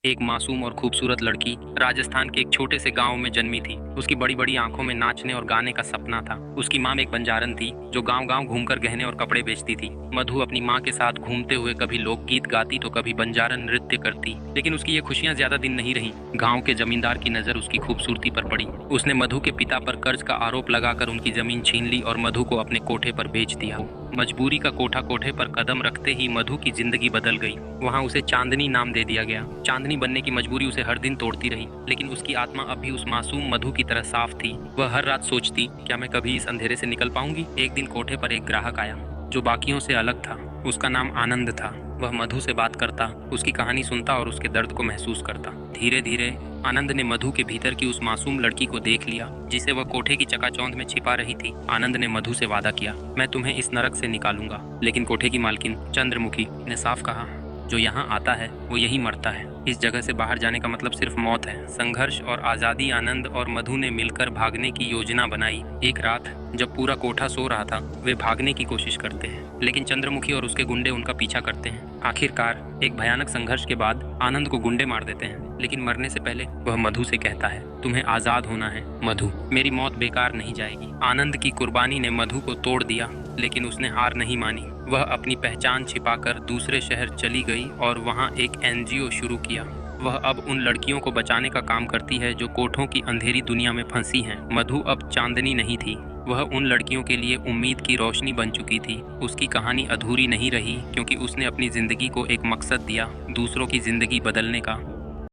एक मासूम और खूबसूरत लड़की राजस्थान के एक छोटे से गांव में जन्मी थी। उसकी बड़ी बड़ी आंखों में नाचने और गाने का सपना था। उसकी माँ एक बंजारन थी जो गांव गांव घूमकर गहने और कपड़े बेचती थी। मधु अपनी माँ के साथ घूमते हुए कभी लोकगीत गाती तो कभी बंजारन नृत्य करती। लेकिन उसकी ये खुशियां ज्यादा दिन नहीं रही। गाँव के जमींदार की नजर उसकी खूबसूरती पर पड़ी। उसने मधु के पिता पर कर्ज का आरोप लगाकर उनकी जमीन छीन ली और मधु को अपने कोठे पर बेच दिया। मजबूरी का कोठा कोठे पर कदम रखते ही मधु की जिंदगी बदल गई। वहाँ उसे चांदनी नाम दे दिया गया। चांदनी बनने की मजबूरी उसे हर दिन तोड़ती रही, लेकिन उसकी आत्मा अब भी उस मासूम मधु की तरह साफ थी। वह हर रात सोचती, क्या मैं कभी इस अंधेरे से निकल पाऊंगी। एक दिन कोठे पर एक ग्राहक आया जो बाकियों से अलग था। उसका नाम आनंद था। वह मधु से बात करता, उसकी कहानी सुनता और उसके दर्द को महसूस करता। धीरे धीरे आनंद ने मधु के भीतर की उस मासूम लड़की को देख लिया जिसे वह कोठे की चकाचौंध में छिपा रही थी। आनंद ने मधु से वादा किया, मैं तुम्हें इस नरक से निकालूंगा। लेकिन कोठे की मालकिन चंद्रमुखी ने साफ कहा, जो यहाँ आता है वो यही मरता है। इस जगह से बाहर जाने का मतलब सिर्फ मौत है। संघर्ष और आजादी। आनंद और मधु ने मिलकर भागने की योजना बनाई। एक रात जब पूरा कोठा सो रहा था, वे भागने की कोशिश करते हैं, लेकिन चंद्रमुखी और उसके गुंडे उनका पीछा करते हैं। आखिरकार एक भयानक संघर्ष के बाद आनंद को गुंडे मार देते हैं, लेकिन मरने से पहले वह मधु से कहता है, तुम्हें आजाद होना है मधु, मेरी मौत बेकार नहीं जाएगी। आनंद की कुर्बानी ने मधु को तोड़ दिया, लेकिन उसने हार नहीं मानी। वह अपनी पहचान छिपाकर दूसरे शहर चली गई और वहां एक एनजीओ शुरू किया। वह अब उन लड़कियों को बचाने का काम करती है जो कोठों की अंधेरी दुनिया में फंसी हैं। मधु अब चांदनी नहीं थी, वह उन लड़कियों के लिए उम्मीद की रोशनी बन चुकी थी। उसकी कहानी अधूरी नहीं रही क्योंकि उसने अपनी जिंदगी को एक मकसद दिया, दूसरों की जिंदगी बदलने का।